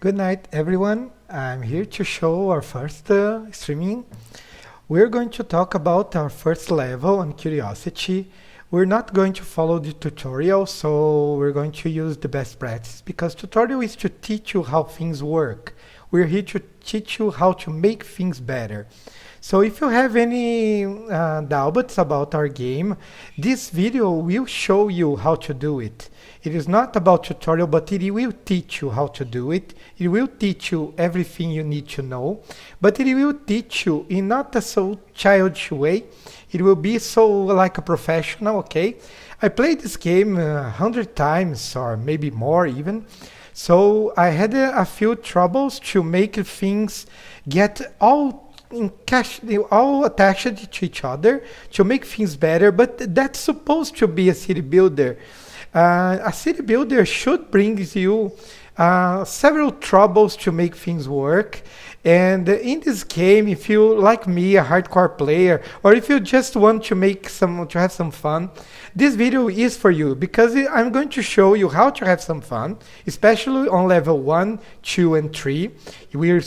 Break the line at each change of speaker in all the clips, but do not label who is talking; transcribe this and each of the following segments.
Good night, everyone. I'm here to show our first streaming. We're going to talk about our first level on Curiosity. We're not going to follow the tutorial, so we're going to use the best practice because tutorial is to teach you how things work. We're here to teach you how to make things better. So if you have any doubts about our game, this video will show you how to do it. It is not about tutorial, but it will teach you how to do it. It will teach you everything you need to know, but it will teach you in not a so childish way. It will be so like a professional, okay? I played this game 100 times or maybe more even. So I had a few troubles to make things get all attached to each other to make things better, but that's supposed to be a city builder. A city builder should bring you several troubles to make things work. And in this game, if you like me, a hardcore player, or if you just want to have some fun, this video is for you because I'm going to show you how to have some fun, especially on level 1, 2, and 3. Have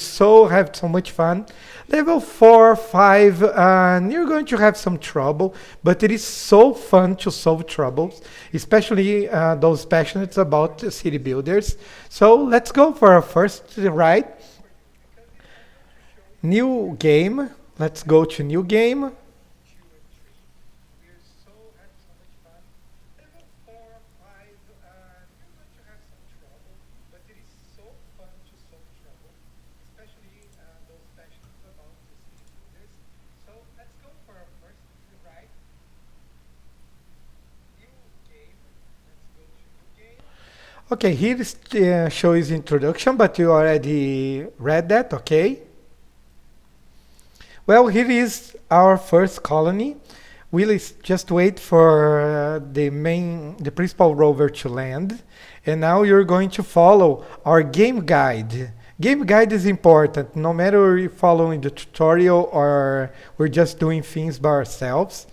so much fun. Level 4, 5, and you're going to have some trouble, but it is so fun to solve troubles, especially those passionate about city builders. So let's go for our first ride. New game. Let's go to new game. Okay, here is shows introduction, but you already read that, okay? Well, here is our first colony. Just wait for the principal rover to land. And now you're going to follow our game guide. Game guide is important, no matter you're following the tutorial or we're just doing things by ourselves.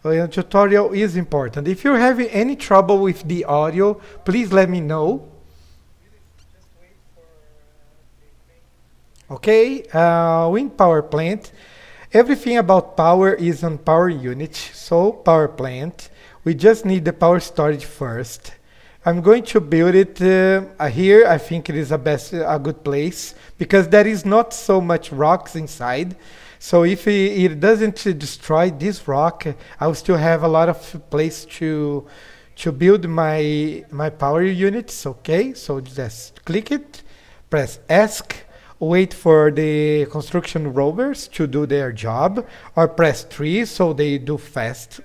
Tutorial is important. If you're having any trouble with the audio, please let me know. Okay, wind power plant. Everything about power is on power unit, so power plant. We just need the power storage first. I'm going to build it here. I think it is a good place because there is not so much rocks inside. So if it doesn't destroy this rock, I will still have a lot of place to build my power units. Okay, so just click it, press ask, wait for the construction rovers to do their job, or press 3 so they do fast.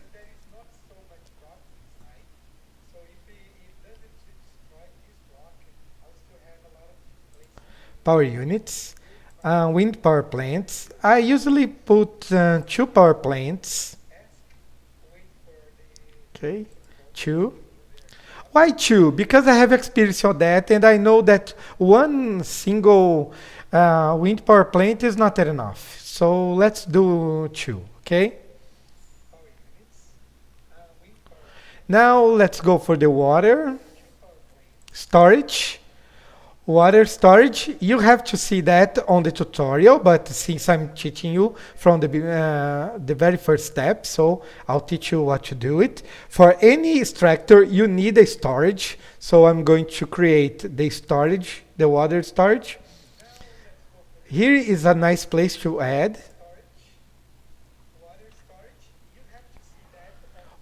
Power units, wind power plants. I usually put 2 power plants. Okay, 2. Why 2? Because I have experience on that, and I know that one single wind power plant is not enough. So let's do 2, okay? Now let's go for the water storage. Water storage, you have to see that on the tutorial, but since I'm teaching you from the very first step, so I'll teach you what to do it. For any extractor, you need a storage, so I'm going to create the storage, the water storage. Here is a nice place to add.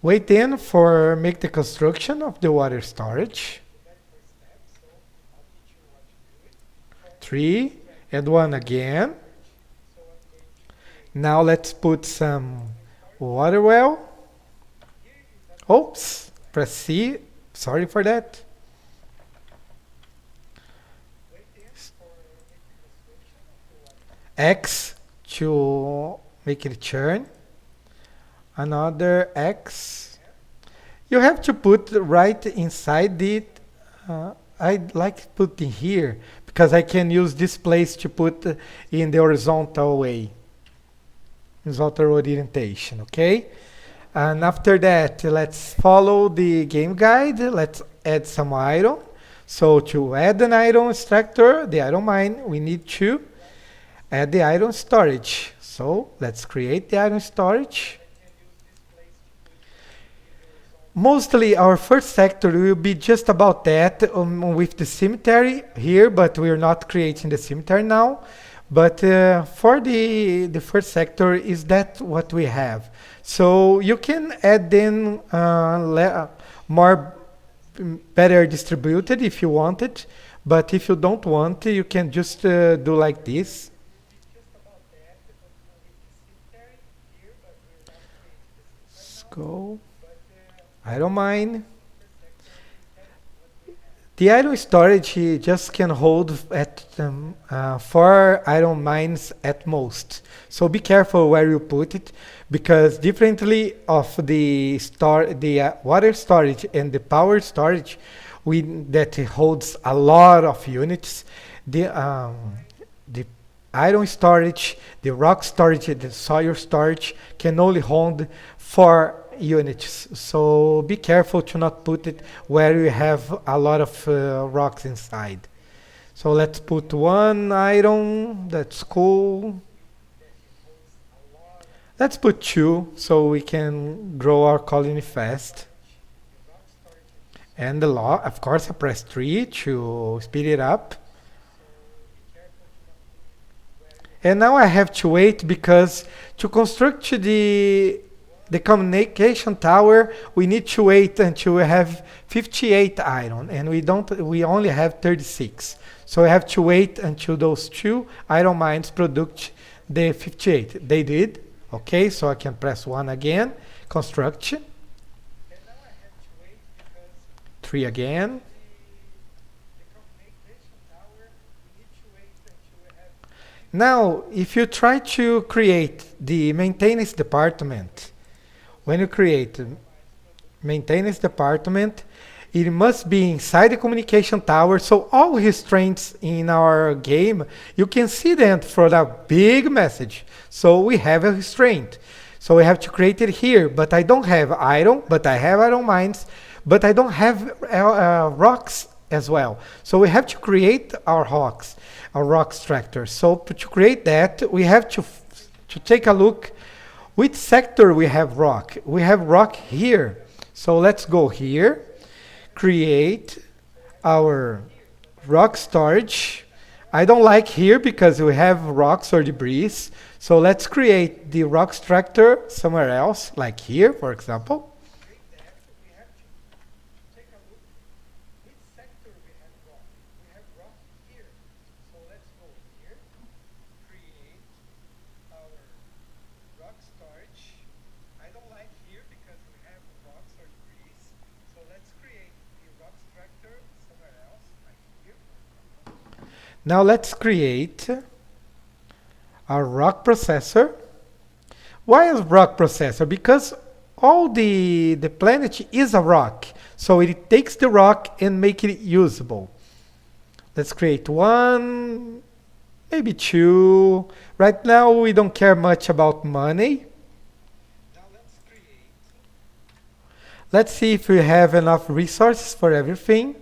Wait then for make the construction of the water storage. 3 and 1 again. Now let's put some water well. Oops, press C. Sorry for that. X to make it turn. Another X. You have to put right inside it. I'd like putting here because I can use this place to put in the horizontal way, horizontal orientation, okay? And after that, let's follow the game guide. Let's add some iron. So to add an iron extractor, the iron mine, we need to add the iron storage. So let's create the iron storage. Mostly our first sector will be just about that with the cemetery here, but we're not creating the cemetery now. But for the first sector, is that what we have? So you can add in more better distributed if you want it, but if you don't want, you can just do like this. Let's go. I don't mind. The iron storage just can hold at 4 iron mines at most. So be careful where you put it, because differently of the water storage and the power storage, that holds a lot of units. The iron storage, the rock storage, the soil storage can only hold 4 units. So be careful to not put it where you have a lot of rocks inside. So let's put 1 iron, that's cool. Let's put 2 so we can grow our colony fast. And the law, of course, I press 3 to speed it up. And now I have to wait, because to construct the communication tower, we need to wait until we have 58 iron, and we only have 36. So I have to wait until those 2 iron mines produce the 58. They did. Okay, so I can press 1 again, construct. 3 again. Now, if you try to create the maintenance department, when you create maintenance department, it must be inside the communication tower. So all restraints in our game, you can see them for a big message. So we have a restraint. So we have to create it here, but I don't have iron, but I have iron mines, but I don't have rocks as well. So we have to create our rocks, our rock extractor. So to create that, we have to take a look which sector we have rock. We have rock here. So let's go here, create our rock storage. I don't like here because we have rocks or debris. So let's create the rock extractor somewhere else, like here, for example. Now let's create a rock processor. Why is rock processor? Because all the planet is a rock. So it takes the rock and make it usable. Let's create 1, maybe 2. Right now we don't care much about money. Let's see if we have enough resources for everything.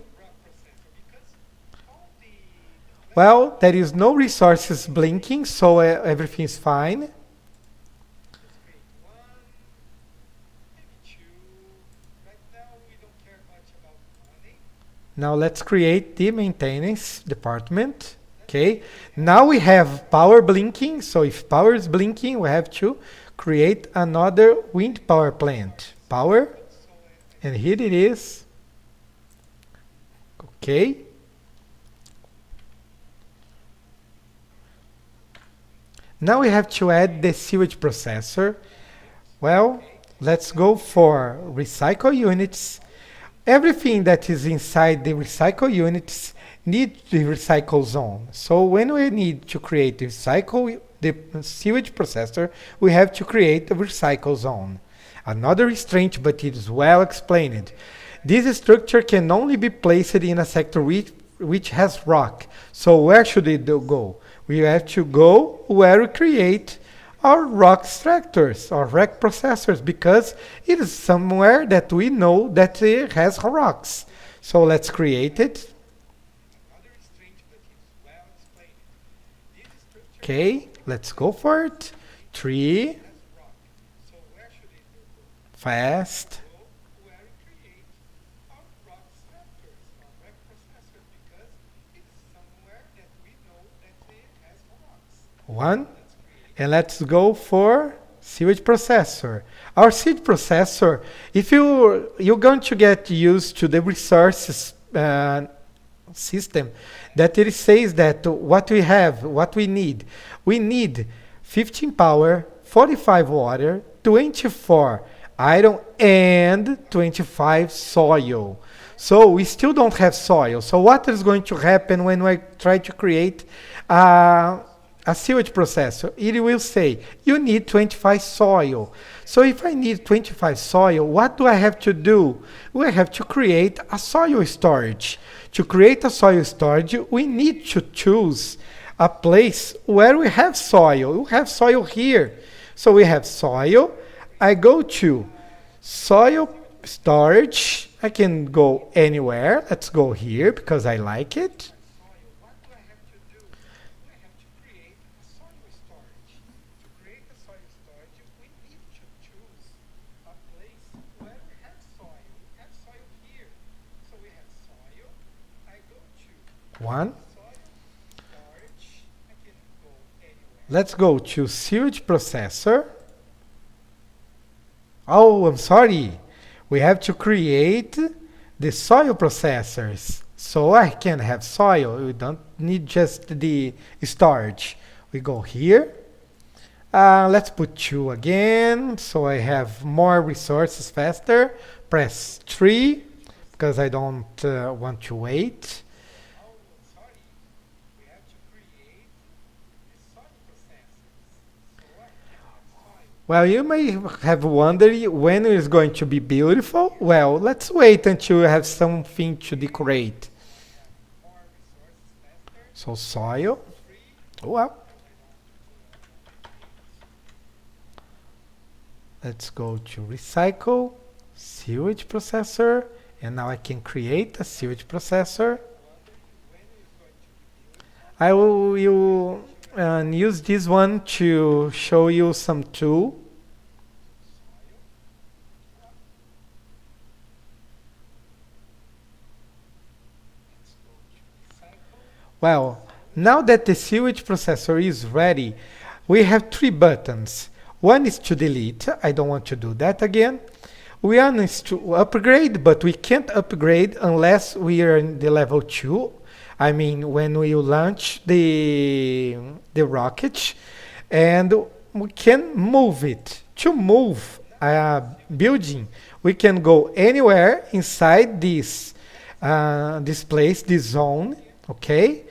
Well, there is no resources blinking, so everything is fine. Now let's create the maintenance department. Okay. Now we have power blinking, so if power is blinking, we have to create another wind power plant. Power, and here it is. Okay. Now we have to add the sewage processor. Well, let's go for recycle units. Everything that is inside the recycle units needs the recycle zone. So when we need to create the sewage processor, we have to create a recycle zone. Another restraint, but it is well explained. This structure can only be placed in a sector which has rock. So where should it go? We have to go where we create our rock extractors, our rock processors, because it is somewhere that we know that it has rocks. So let's create it. Okay, let's go for it. 3, fast. One. And let's go for sewage processor. Our sewage processor, if you're going to get used to the resources system, that it says that what we have, what we need 15 power, 45 water, 24 iron, and 25 soil. So we still don't have soil. So what is going to happen when I try to create a sewage processor? It will say, you need 25 soil. So if I need 25 soil, what do I have to do? We have to create a soil storage. To create a soil storage, we need to choose a place where we have soil. We have soil here. So we have soil. I go to soil storage. I can go anywhere. Let's go here because I like it. One. Let's go to sewage processor. Oh, I'm sorry. We have to create the soil processors. So I can have soil. We don't need just the storage. We go here. Let's put 2 again. So I have more resources faster. Press 3 because I don't want to wait. Well, you may have wondered when it is going to be beautiful. Well, let's wait until we have something to decorate. So soil. Well, let's go to recycle, sewage processor, and now I can create a sewage processor. I will use this one to show you some tool. Well, now that the sewage processor is ready, we have 3 buttons. One is to delete. I don't want to do that again. One is to upgrade, but we can't upgrade unless we are in the level 2. I mean, when we launch the rocket, and we can move it. To move a building, we can go anywhere inside this place, this zone, okay?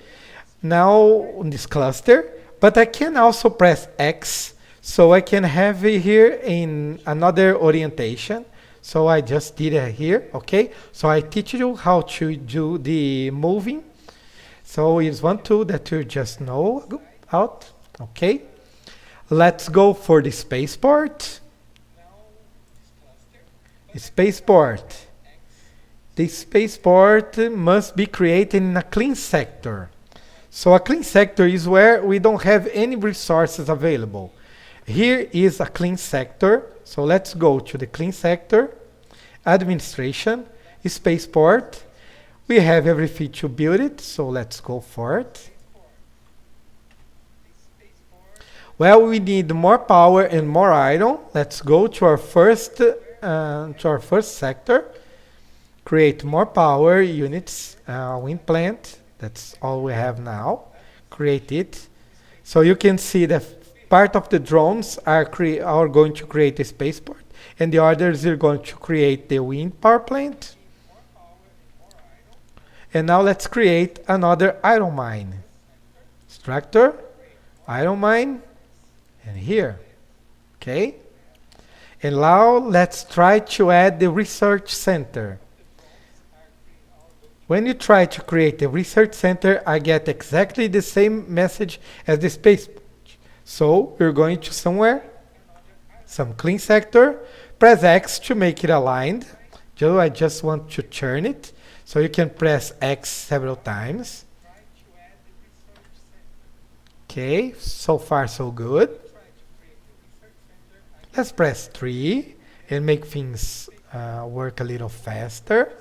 Now in this cluster, but I can also press X, so I can have it here in another orientation. So I just did it here, okay? So I teach you how to do the moving. So it's one tool that you just know out, okay? Let's go for the spaceport. Spaceport. The spaceport must be created in a clean sector. So a clean sector is where we don't have any resources available. Here is a clean sector. So let's go to the clean sector, administration, spaceport. We have everything to build it, so let's go for it. Well, we need more power and more iron. Let's go to our first sector. Create more power units, wind plant. That's all we have now. Create it. So you can see that part of the drones are going to create a spaceport, and the others are going to create the wind power plant. And now let's create another iron mine. Extractor, iron mine, and here. Okay? And now let's try to add the research center. When you try to create a research center, I get exactly the same message as the space. So we're going to somewhere, some clean sector, press X to make it aligned. So I just want to turn it. So you can press X several times. Okay, so far so good. Let's press 3 and make things work a little faster.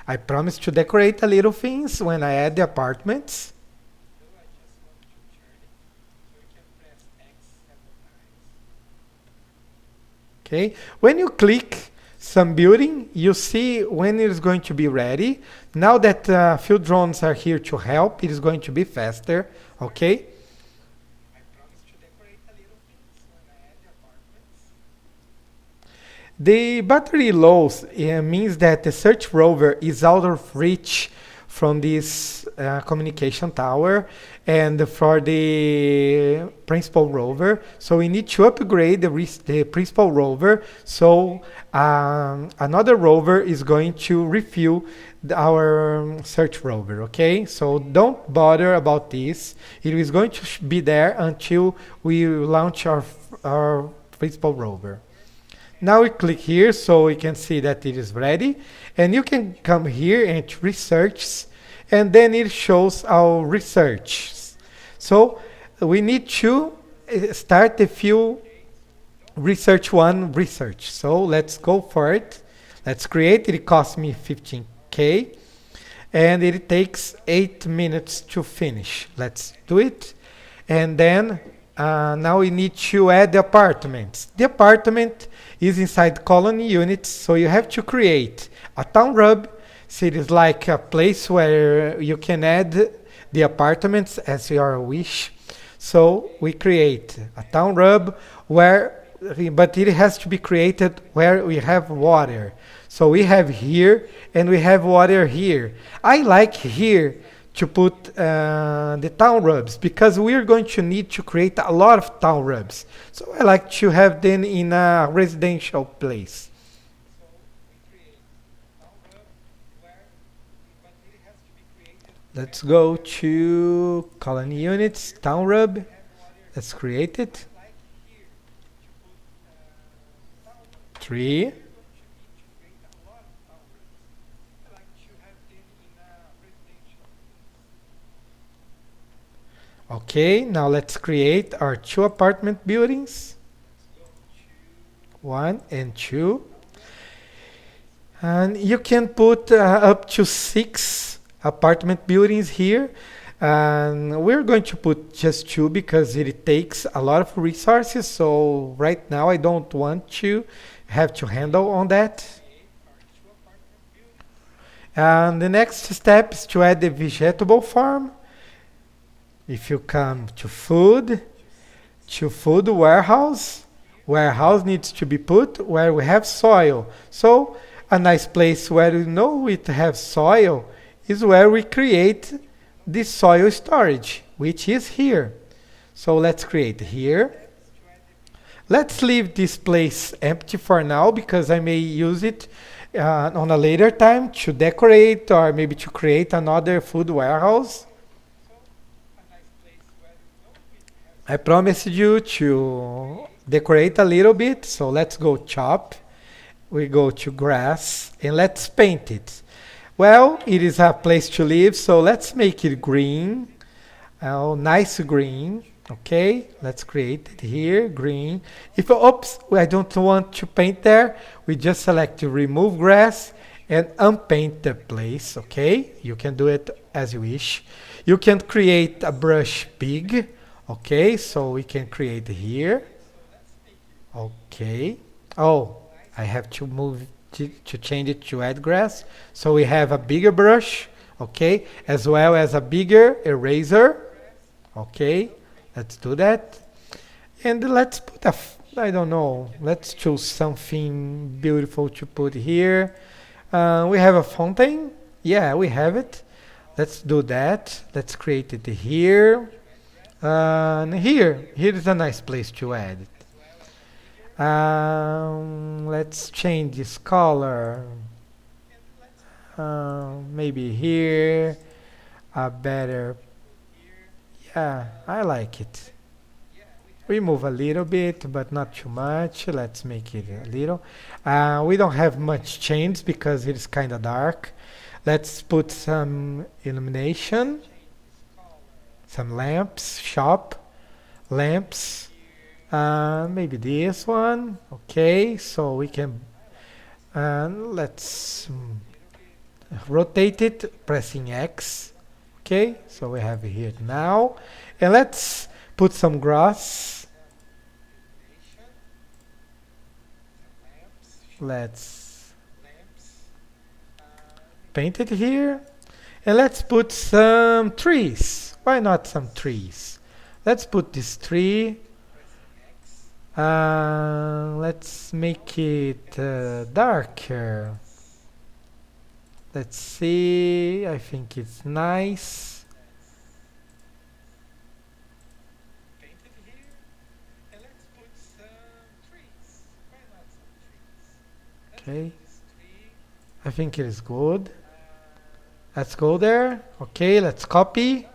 I promise to decorate a little things when I add the apartments. Okay, when you click some building, you see when it is going to be ready. Now that a few drones are here to help, it is going to be faster. Okay. The battery low means that the search rover is out of reach from this communication tower and for the principal rover. So we need to upgrade the principal rover. So another rover is going to refuel our search rover. Okay, so don't bother about this. It is going to be there until we launch our principal rover. Now we click here so we can see that it is ready. And you can come here and research, and then it shows our research. So we need to start a few research one research. So let's go for it. Let's create it. It cost me 15K and it takes 8 minutes to finish. Let's do it. And then now we need to add the apartments. The apartment is inside colony units, so you have to create a town hub. So it is like a place where you can add the apartments as your wish. So we create a town hub where, but it has to be created where we have water. So we have here and we have water here. I like here to put the town hubs because we're going to need to create a lot of town hubs. So I like to have them in a residential place. Let's go to colony units, town hub. Let's create it. 3. Okay, now let's create our 2 apartment buildings. 1 and 2. And you can put up to 6 apartment buildings here. And we're going to put just 2 because it takes a lot of resources. So right now I don't want to have to handle on that. And the next step is to add the vegetable farm. If you come to food warehouse, warehouse needs to be put where we have soil. So a nice place where we know it has soil is where we create the soil storage, which is here. So let's create here. Let's leave this place empty for now because I may use it on a later time to decorate or maybe to create another food warehouse. I promised you to decorate a little bit, so let's go chop. We go to grass and let's paint it. Well, it is a place to live, so let's make it green. Oh, nice green. Okay, let's create it here, green. If, oops, I don't want to paint there, we just select to remove grass and unpaint the place, okay? You can do it as you wish. You can create a brush pig. Okay, so we can create here. Okay. Oh, I have to move to change it to add grass. So we have a bigger brush, okay, as well as a bigger eraser. Okay, let's do that. And let's put I don't know, let's choose something beautiful to put here. We have a fountain. Yeah, we have it. Let's do that. Let's create it here. Here is a nice place to add it. Let's change this color. Maybe here, a better. Yeah, I like it. Remove a little bit, but not too much. Let's make it a little. We don't have much change because it is kind of dark. Let's put some illumination. some lamps, shop, lamps, maybe this one. Okay, so we can, let's rotate it, pressing X. Okay, so we have it here now. And let's put some grass. Let's paint it here. And let's put some trees. Why not some trees? Let's put this tree. Let's make it darker. Let's see. I think it's nice. Paint it here. And let's put some trees. Why not some trees? Okay. I think it is good. Let's go there. Okay, let's copy.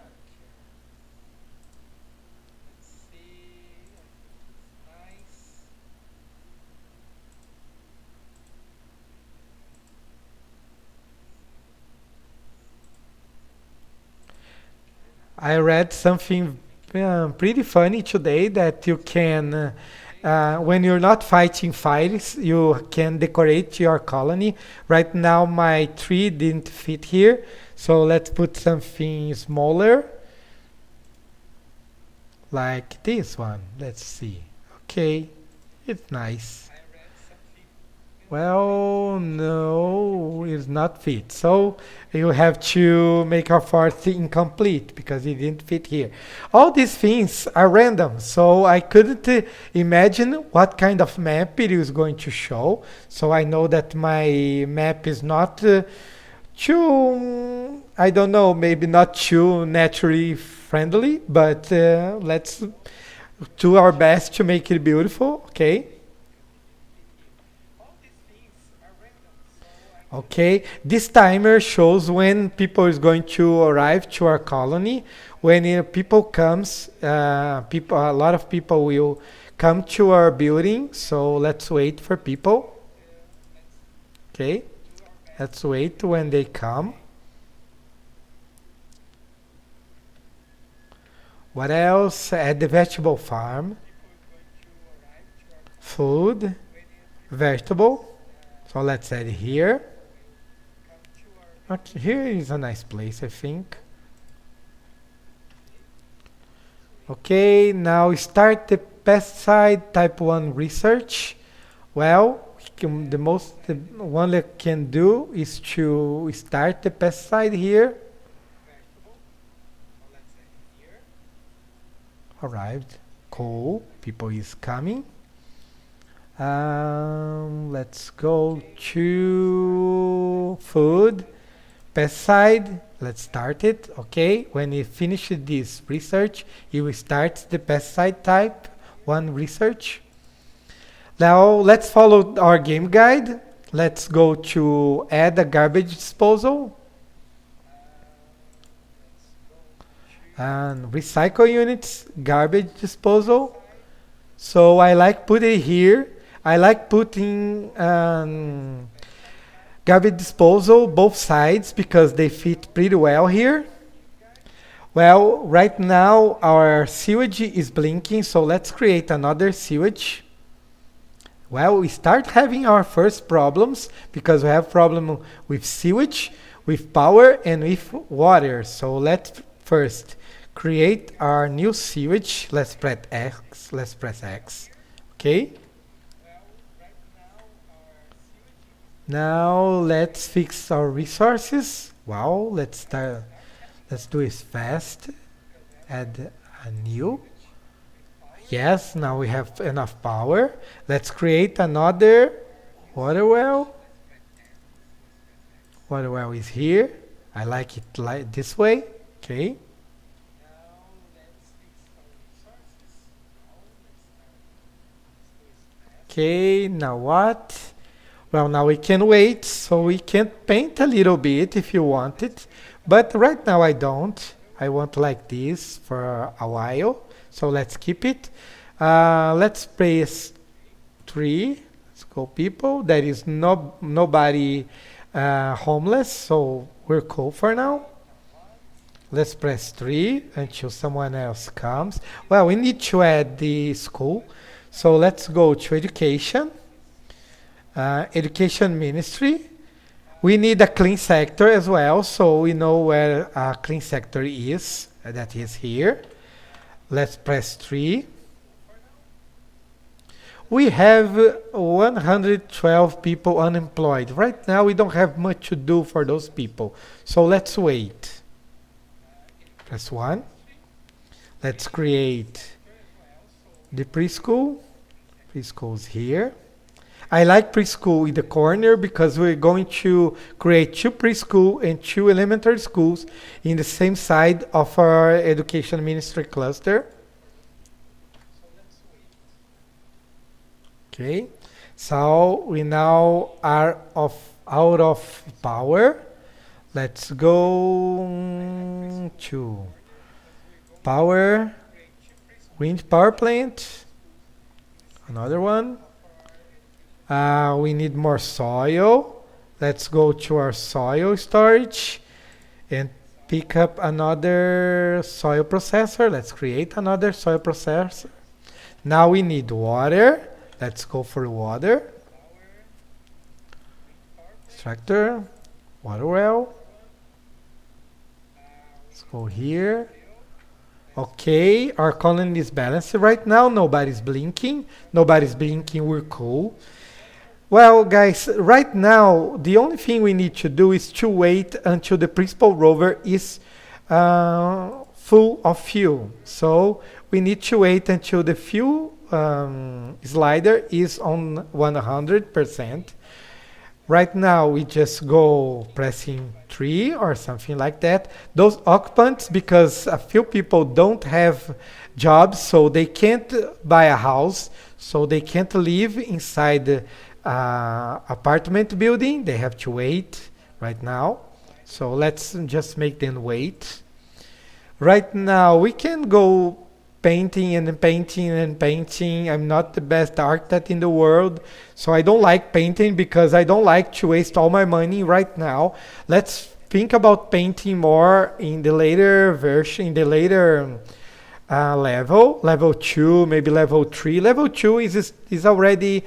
I read something pretty funny today that you can, when you're not fighting fires, you can decorate your colony. Right now, my tree didn't fit here, so let's put something smaller, like this one. Let's see. Okay, it's nice. Well, no, it's not fit. So you have to make our fort incomplete because it didn't fit here. All these things are random, so I couldn't imagine what kind of map it is going to show. So I know that my map is not too, I don't know, maybe not too naturally friendly, but let's do our best to make it beautiful, okay? Okay, this timer shows when people is going to arrive to our colony. When people comes, a lot of people will come to our building. So let's wait for people. Okay, let's wait when they come. What else? At the vegetable farm. Food, vegetable. So let's add here. Okay, here is a nice place, I think. Okay, now start the pesticide type 1 research. Well, the one that can do is to start the pesticide here. Arrived. Cool. People is coming. Let's go to food. Pesticide, let's start it. Okay, when you finish this research, you will start the pesticide type 1 research. Now let's follow our game guide. Let's go to add a garbage disposal and recycle units, garbage disposal. So I like putting here. I like putting garbage disposal, both sides, because they fit pretty well here. Well, right now our sewage is blinking, so let's create another sewage. Well, we start having our first problems because we have problem with sewage, with power, and with water. So let's first create our new sewage. Let's press X. Let's press X. Okay. Now let's fix our resources. Wow, let's start. Let's do it fast. Add a new. Yes, now we have enough power. Let's create another water well. Water well is here. I like it like this way. Okay. Okay, now what? Well, now we can wait, so we can paint a little bit if you want it. But right now I don't. I want like this for a while. So let's keep it. Let's press 3. Let's go people. There is nobody homeless, so we're cool for now. Let's press 3 until someone else comes. Well, we need to add the school. So let's go to education, education ministry. We need a clean sector as well, so we know where a clean sector is. That is here. Let's press 3. We have 112 people unemployed. Right now, we don't have much to do for those people. So let's wait. Press 1. Let's create the preschool. Preschool is here. I like preschool in the corner because we're going to create 2 preschool and 2 elementary schools in the same side of our education ministry cluster. Okay, so we now are out of power. Let's go to power, wind power plant, another one. We need more soil. Let's go to our soil storage and pick up another soil processor. Let's create another soil processor. Now we need water. Let's go for water. Extractor, water well. Let's go here. Okay, our colony is balanced right now. Nobody's blinking. Nobody's blinking. We're cool. Well, guys, right now, the only thing we need to do is to wait until the principal rover is full of fuel. So we need to wait until the fuel slider is on 100%. Right now, we just go pressing 3 or something like that. Those occupants, because a few people don't have jobs, so they can't buy a house, so they can't live inside the apartment building. They have to wait right now. So let's just make them wait. Right now, we can go painting and painting and painting. I'm not the best architect in the world, so I don't like painting because I don't like to waste all my money right now. Let's think about painting more in the later version, in the later level 2, maybe level 3. Level 2 is already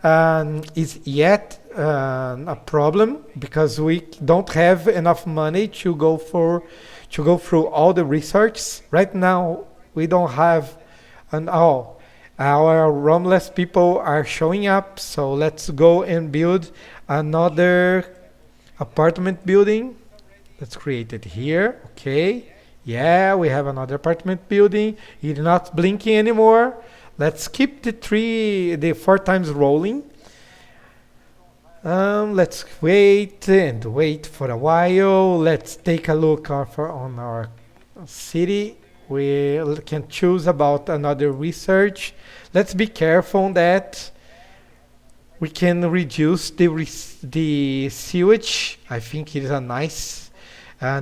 is yet a problem because we don't have enough money to go through all the research. Right now we don't have all. Our Romulus people are showing up, so let's go and build another apartment building. Let's create it here. Okay, yeah, we have another apartment building. It's not blinking anymore. Let's keep the 4 times rolling. Let's wait and wait for a while. Let's take a look on our city. We can choose about another research. Let's be careful on that. We can reduce the sewage. I think it is a nice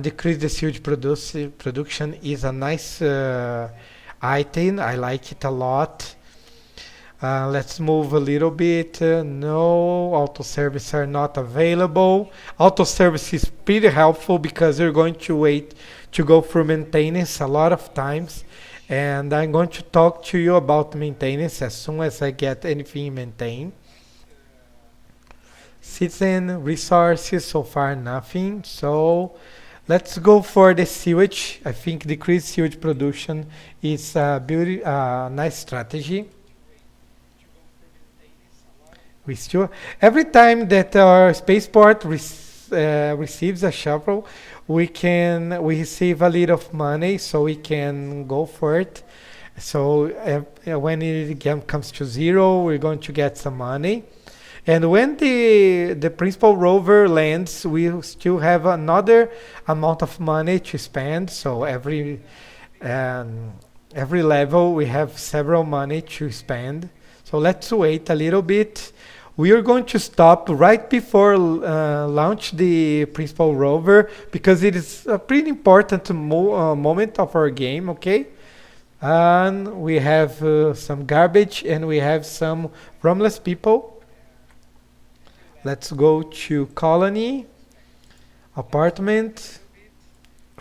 decrease the sewage production is a nice item. I like it a lot. Let's move a little bit. No, auto service are not available. Auto service is pretty helpful because you're going to wait to go through maintenance a lot of times. And I'm going to talk to you about maintenance as soon as I get anything maintained. Citizen resources, so far nothing. So let's go for the sewage. I think decreased sewage production is a nice strategy. We still, every time that our spaceport receives a shovel, we receive a little of money, so we can go for it. So when it comes to 0, we're going to get some money. And when the principal rover lands, we still have another amount of money to spend. So every level we have several money to spend. So let's wait a little bit. We are going to stop right before launch the principal rover because it is a pretty important moment of our game, okay? And we have some garbage and we have some Romulus people. Let's go to colony, apartment,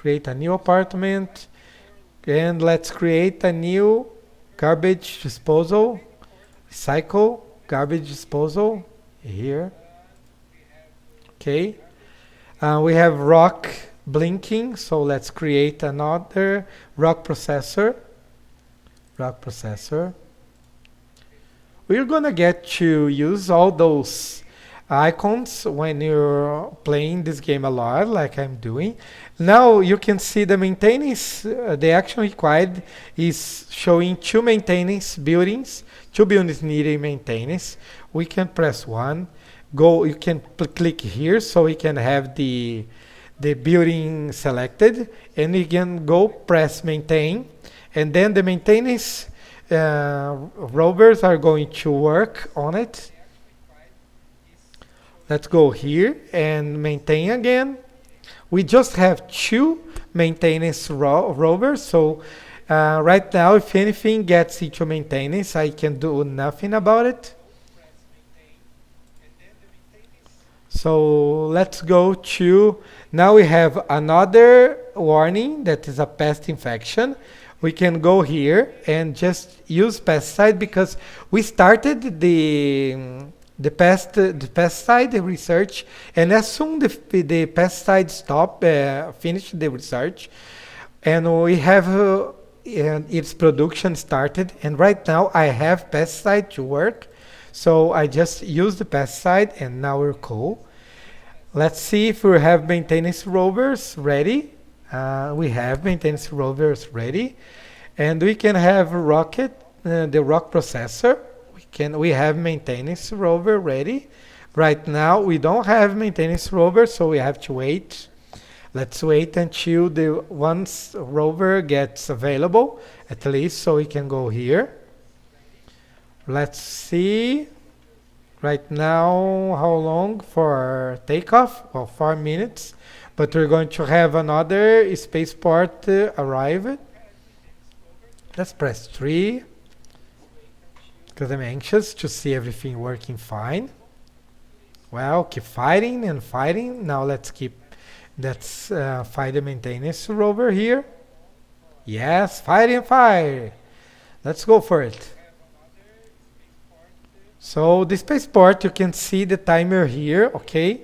create a new apartment, and let's create a new garbage disposal, recycle, garbage disposal here. Okay. We have rock blinking, so let's create another rock processor. Rock processor. We're gonna get to use all those icons when you're playing this game a lot, like I'm doing. Now you can see the maintenance, the action required is showing two maintenance buildings, two buildings needing maintenance. We can press one, go, you can click here so we can have the building selected, and you can go press maintain, and then the maintenance rovers are going to work on it. Let's go here and maintain again. We just have two maintenance rovers, so right now if anything gets into maintenance, I can do nothing about it. So let's go to, now we have another warning that is a pest infection. We can go here and just use pesticide because we started the pesticide research, and as soon the pesticide stop finish the research, and we have and its production started, and right now I have pesticide to work, so I just use the pesticide and now we're cool. Let's see if we have maintenance rovers ready. We have maintenance rovers ready, and we can have rocket, the rock processor. We have maintenance rover ready. Right now we don't have maintenance rover, so we have to wait. Let's wait until the once rover gets available, at least, so we can go here. Let's see. Right now, how long for takeoff? Well, 4 minutes. But we're going to have another spaceport arrive. Let's press 3. Because I'm anxious to see everything working fine. Well, keep fighting and fighting. Now let's fight the maintenance rover here. Yes, fight and fire. Let's go for it. So the spaceport, you can see the timer here, okay?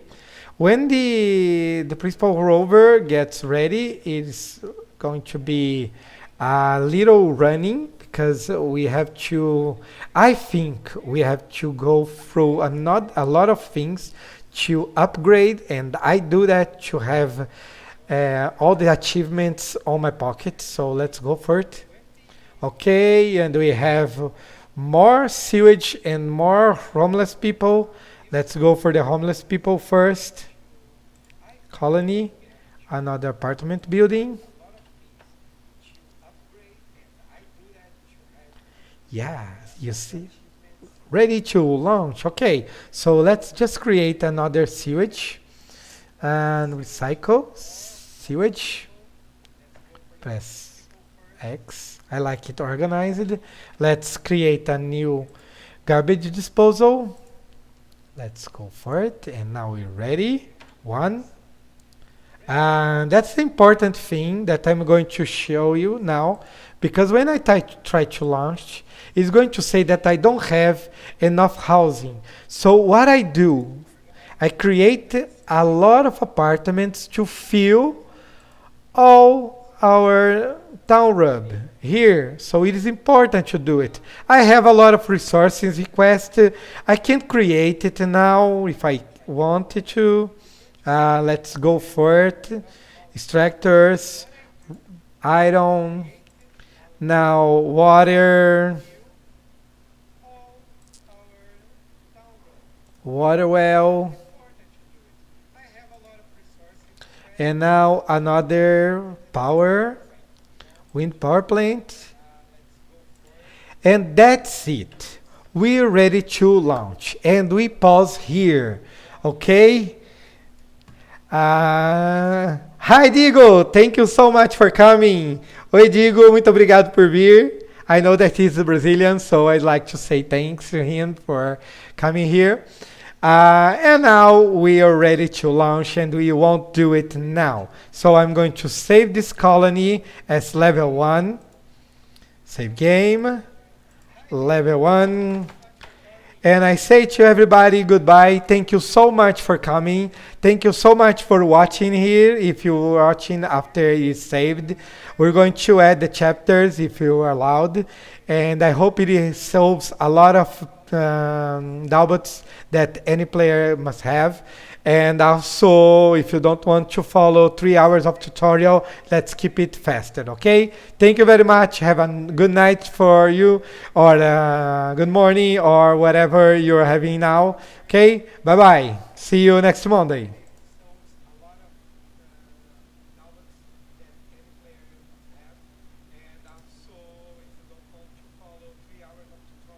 When the principal rover gets ready, it's going to be a little running because we have to, I think we have to go through a lot of things to upgrade, and I do that to have all the achievements on my pocket. So let's go for it. Okay, and we have more sewage and more homeless people. Let's go for the homeless people first. Colony, another apartment building. Yeah, you see, ready to launch. Okay, so let's just create another sewage and recycle sewage. Press X. I like it organized. Let's create a new garbage disposal. Let's go for it, and now we're ready. One. And that's the important thing that I'm going to show you now, because when I try to launch, it's going to say that I don't have enough housing. So what I do, I create a lot of apartments to fill all our town hub here. So it is important to do it. I have a lot of resources request. I can create it now if I wanted to. Let's go for it. Extractors, iron, now water well, and now another wind power plant, and that's it. We're ready to launch, and we pause here, okay? Hi, Diego! Thank you so much for coming. Oi, Diego, muito obrigado por vir. I know that he's a Brazilian, so I'd like to say thanks to him for coming here. And now we are ready to launch, and we won't do it now. So I'm going to save this colony as level 1. Save game, level 1. And I say to everybody goodbye. Thank you so much for coming. Thank you so much for watching here. If you're watching after it's saved, we're going to add the chapters if you are allowed. And I hope it solves a lot of doubts that any player must have. And also, if you don't want to follow 3 hours of tutorial, let's keep it faster, okay? Thank you very much. Have a good night for you, or good morning, or whatever you're having now, okay? Bye-bye. See you next Monday.